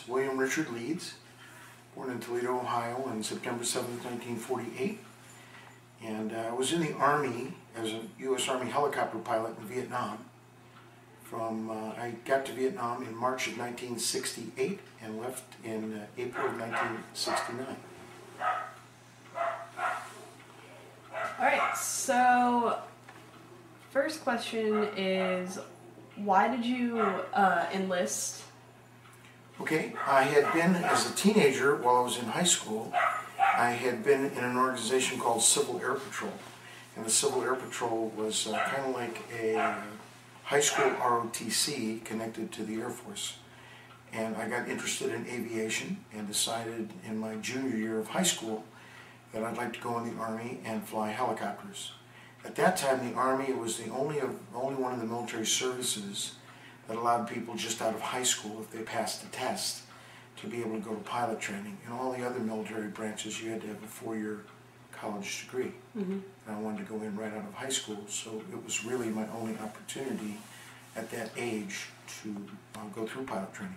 William Richard Leeds, born in Toledo, Ohio on September 7th, 1948. And I was in the Army as a U.S. Army helicopter pilot in Vietnam. I got to Vietnam in March of 1968 and left in April of 1969. All right, so first question is, why did you enlist? Okay, I had been, as a teenager, while I was in high school, I had been in an organization called Civil Air Patrol. And the Civil Air Patrol was kind of like a high school ROTC connected to the Air Force. And I got interested in aviation and decided in my junior year of high school that I'd like to go in the Army and fly helicopters. At that time, the Army was the only one of the military services that allowed people just out of high school, if they passed the test, to be able to go to pilot training. In all the other military branches, you had to have a 4-year college degree. And I wanted to go in right out of high school, so it was really my only opportunity at that age to go through pilot training.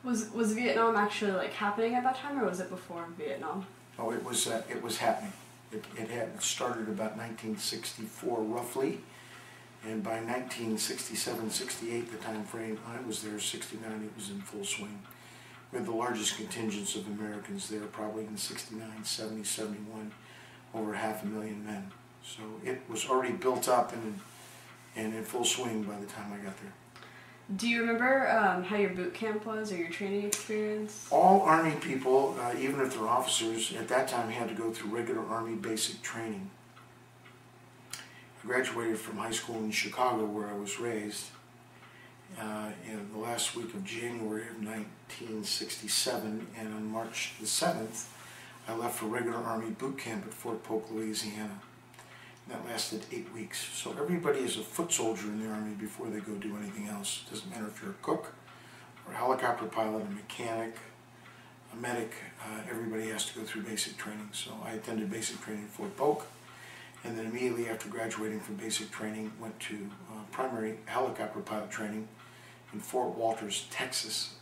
Was Vietnam actually like happening at that time, or was it before Vietnam? Oh, it was happening. It had started about 1964 roughly, and by 1967-68, the time frame I was there, 69, it was in full swing. We had the largest contingents of Americans there, probably in 69, 70, 71, over 500,000 men. So it was already built up and in full swing by the time I got there. Do you remember how your boot camp was, or your training experience? All Army people, even if they're officers, at that time had to go through regular Army basic training. I graduated from high school in Chicago, where I was raised, in the last week of January of 1967, and on March the 7th, I left for regular Army boot camp at Fort Polk, Louisiana. That lasted 8 weeks. So everybody is a foot soldier in the Army before they go do anything else. It doesn't matter if you're a cook, or a helicopter pilot, a mechanic, a medic, everybody has to go through basic training. So I attended basic training at Fort Polk, and then immediately after graduating from basic training, went to primary helicopter pilot training in Fort Walters, Texas,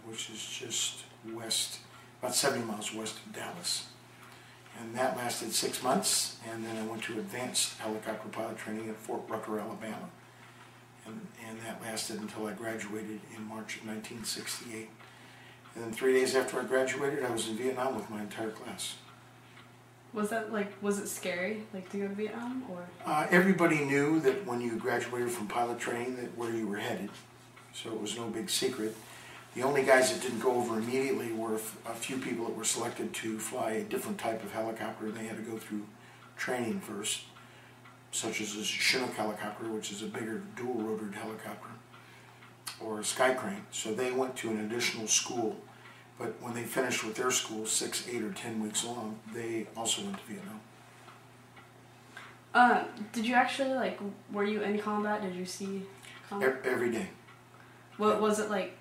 which is just west, about 70 miles west of Dallas. And that lasted 6 months, and then I went to advanced helicopter pilot training at Fort Rucker, Alabama. And that lasted until I graduated in March of 1968. And then 3 days after I graduated, I was in Vietnam with my entire class. Was it scary, like, to go to Vietnam, or? Everybody knew that when you graduated from pilot training that where you were headed, so it was no big secret. The only guys that didn't go over immediately were a few people that were selected to fly a different type of helicopter. They had to go through training first, such as a Chinook helicopter, which is a bigger dual-rotored helicopter, or a sky crane. So they went to an additional school, but when they finished with their school, 6, 8, or 10 weeks long, they also went to Vietnam. Did you actually, like, were you in combat? Did you see combat? Every day. What was it like?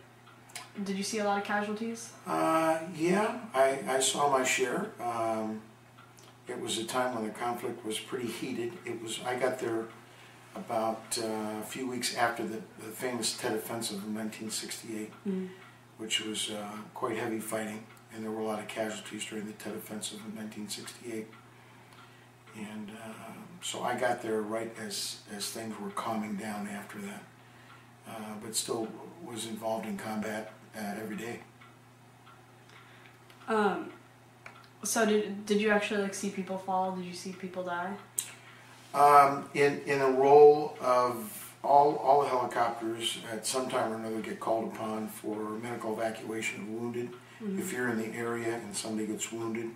Did you see a lot of casualties? Yeah, I saw my share. It was a time when the conflict was pretty heated. I got there about a few weeks after the famous Tet Offensive in 1968, which was quite heavy fighting, and there were a lot of casualties during the Tet Offensive in 1968. And so I got there right as things were calming down after that, but still was involved in combat every day. So did you actually, like, see people fall? Did you see people die? In a role of all the helicopters at some time or another get called upon for medical evacuation of wounded. If you're in the area and somebody gets wounded,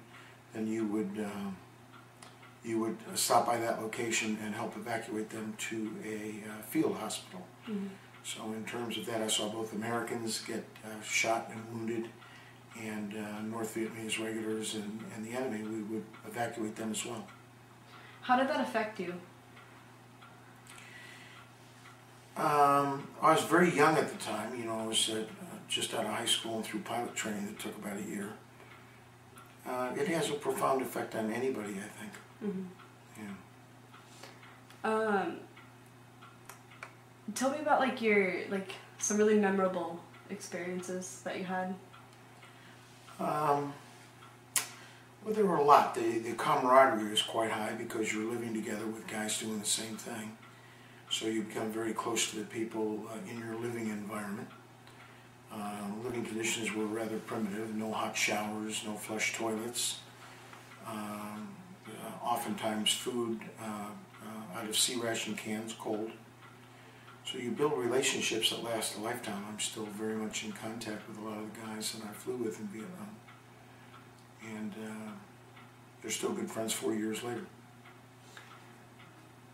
then you would stop by that location and help evacuate them to a field hospital. So in terms of that, I saw both Americans get shot and wounded, and North Vietnamese regulars and the enemy. We would evacuate them as well. How did that affect you? I was very young at the time. You know, I was just out of high school and through pilot training that took about a year. It has a profound effect on anybody, I think. Yeah. Tell me about, like, your, some really memorable experiences that you had. Um, well, there were a lot. The camaraderie was quite high because you're living together with guys doing the same thing. So you become very close to the people in your living environment. Living conditions were rather primitive. No hot showers, no flush toilets. Oftentimes food out of sea ration cans, cold. So you build relationships that last a lifetime. I'm still very much in contact with a lot of the guys that I flew with in Vietnam. And they're still good friends 4 years later.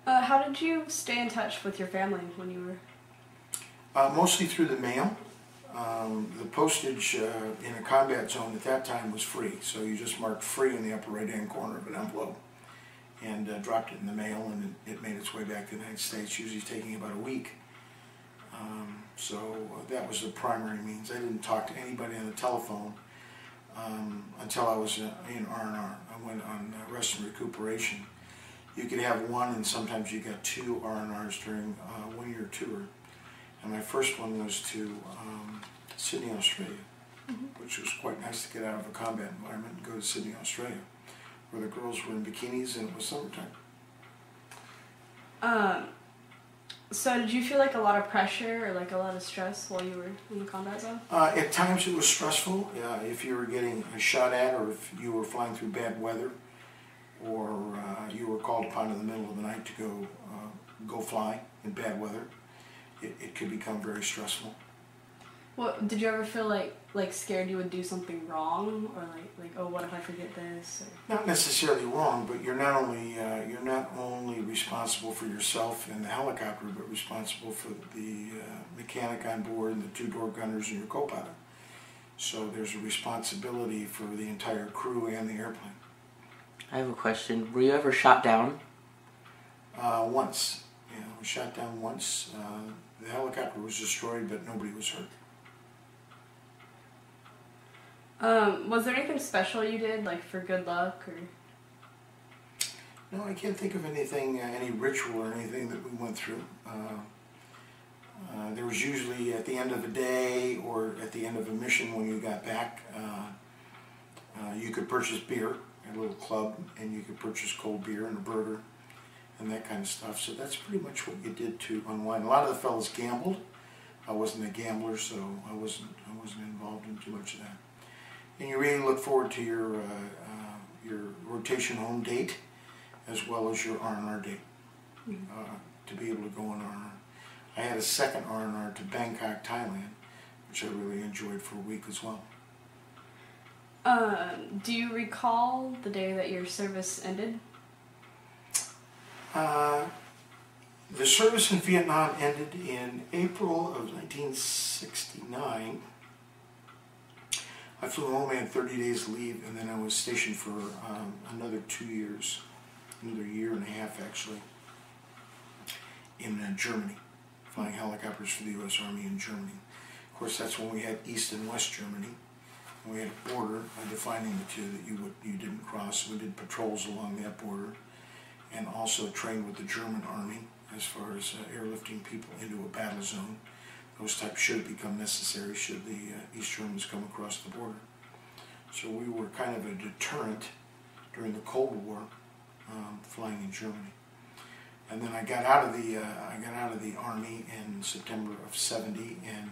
How did you stay in touch with your family when you were? Mostly through the mail. The postage in a combat zone at that time was free, so you just marked free in the upper right-hand corner of an envelope and dropped it in the mail, and it made its way back to the United States, usually taking about a week. So that was the primary means. I didn't talk to anybody on the telephone until I was in R&R. I went on rest and recuperation. You could have one, and sometimes you got 2 R&Rs during a 1-year tour. And my first one was to Sydney, Australia, which was quite nice to get out of a combat environment and go to Sydney, Australia, where the girls were in bikinis and it was summertime. So did you feel like a lot of pressure or like a lot of stress while you were in the combat zone? At times it was stressful if you were getting shot at, or if you were flying through bad weather, or you were called upon in the middle of the night to go fly in bad weather. It could become very stressful. Well, did you ever feel like scared you would do something wrong, or like oh, what if I forget this? Or... Not necessarily wrong, but you're not only responsible for yourself and the helicopter, but responsible for the mechanic on board and the 2-door gunners and your co-pilot. So there's a responsibility for the entire crew and the airplane. I have a question. Were you ever shot down? Once. Yeah, I was shot down once. The helicopter was destroyed, but nobody was hurt. Was there anything special you did, like for good luck, or? No, I can't think of anything, any ritual or anything that we went through. There was usually at the end of a day or at the end of a mission when you got back, you could purchase beer at a little club, and you could purchase cold beer and a burger and that kind of stuff. So that's pretty much what you did to unwind. A lot of the fellas gambled. I wasn't a gambler, so I wasn't involved in too much of that. And you really look forward to your rotation home date as well as your R&R date to be able to go on R&R. I had a second R&R to Bangkok, Thailand, which I really enjoyed for a week as well. Do you recall the day that your service ended? The service in Vietnam ended in April of 1969. I flew home, I had 30 days leave, and then I was stationed for another 2 years, another year and a half actually, in Germany, flying helicopters for the U.S. Army in Germany. Of course, that's when we had East and West Germany. And we had a border defining the two that you didn't cross. We did patrols along that border, and also trained with the German Army as far as airlifting people into a battle zone. Those types should become necessary should the East Germans come across the border. So we were kind of a deterrent during the Cold War, flying in Germany. And then I got out of the Army in September of '70 and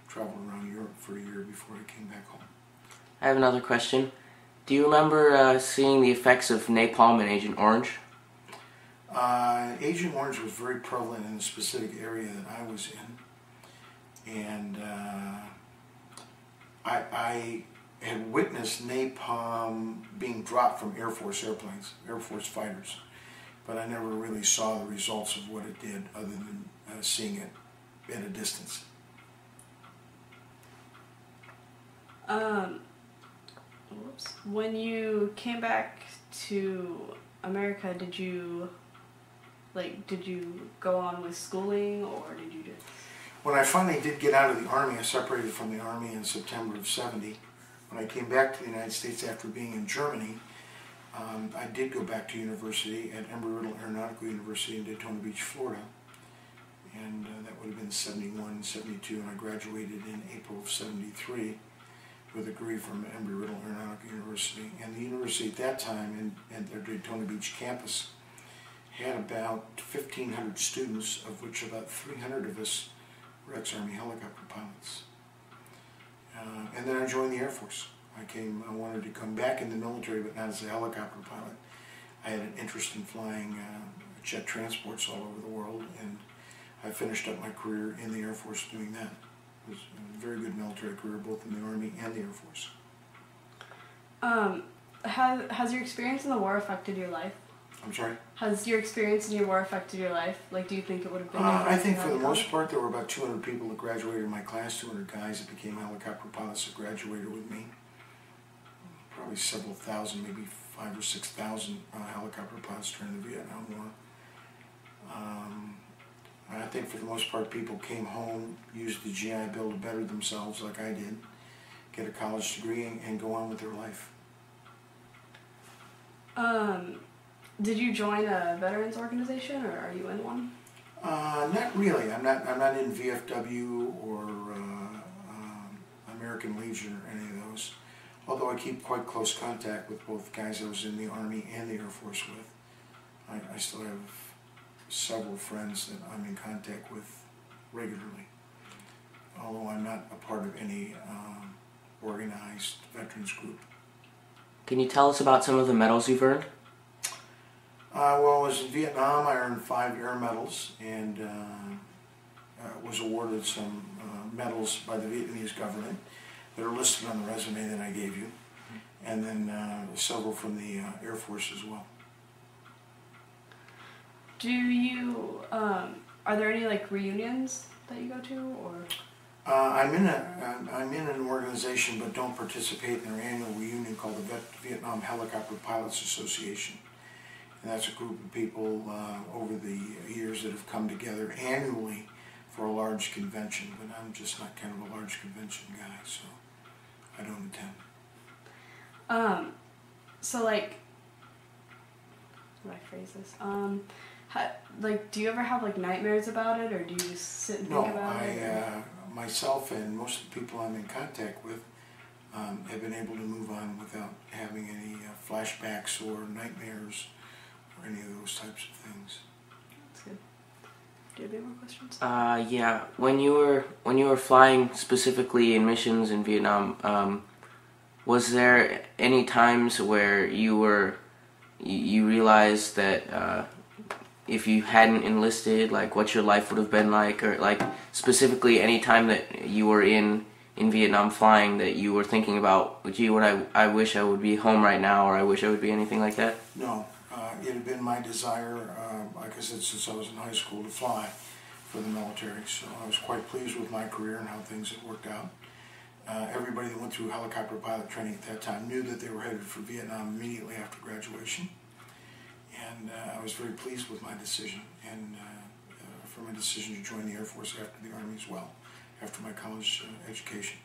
traveled around Europe for a year before I came back home. I have another question. Do you remember seeing the effects of napalm in Agent Orange? Agent Orange was very prevalent in the specific area that I was in, and I had witnessed napalm being dropped from Air Force airplanes, Air Force fighters, but I never really saw the results of what it did other than seeing it at a distance. When you came back to America, did you go on with schooling, or did you just... When I finally did get out of the Army, I separated from the Army in September of '70. When I came back to the United States after being in Germany, I did go back to university at Embry-Riddle Aeronautical University in Daytona Beach, Florida. And that would have been '71, '72, and I graduated in April of '73 with with a degree from Embry-Riddle Aeronautical University. And the university at that time, in their Daytona Beach campus, had about 1,500 students, of which about 300 of us were ex-Army helicopter pilots. And then I joined the Air Force. I wanted to come back in the military, but not as a helicopter pilot. I had an interest in flying jet transports all over the world, and I finished up my career in the Air Force doing that. It was a very good military career, both in the Army and the Air Force. Has your experience in the war affected your life? I'm sorry? Has your experience in your war affected your life? Like, do you think it would have been I think for the most part, there were about 200 people that graduated in my class, 200 guys that became helicopter pilots that graduated with me. Probably several thousand, maybe 5,000 or 6,000 helicopter pilots during the Vietnam War. I think for the most part, people came home, used the GI Bill to better themselves like I did, get a college degree, and go on with their life. Did you join a veterans organization, or are you in one? Not really. I'm not in VFW or American Legion or any of those. Although I keep quite close contact with both guys I was in the Army and the Air Force with. I still have several friends that I'm in contact with regularly. Although I'm not a part of any organized veterans group. Can you tell us about some of the medals you've earned? Well, I was in Vietnam. I earned 5 air medals and was awarded some medals by the Vietnamese government that are listed on the resume that I gave you, and then several from the Air Force as well. Do you, are there any like reunions that you go to, or? I'm in an organization, but don't participate in their annual reunion called the Vietnam Helicopter Pilots Association. And that's a group of people over the years that have come together annually for a large convention, but I'm just not kind of a large convention guy, so I don't attend. So like, how do I phrase this? Like, do you ever have like nightmares about it, or do you just sit and think about it? No, myself and most of the people I'm in contact with have been able to move on without having any flashbacks or nightmares or any of those types of things. That's good. Do you have any more questions? Yeah. When you were flying specifically in missions in Vietnam, was there any times where you realized that if you hadn't enlisted, like what your life would have been like, or like specifically any time that you were in Vietnam flying that you were thinking about, gee, I wish I would be home right now, or I wish I would be anything like that? No, it had been my desire, like I said, since I was in high school to fly for the military, so I was quite pleased with my career and how things had worked out. Everybody that went through helicopter pilot training at that time knew that they were headed for Vietnam immediately after graduation. And I was very pleased with my decision, and for my decision to join the Air Force after the Army as well, after my college education.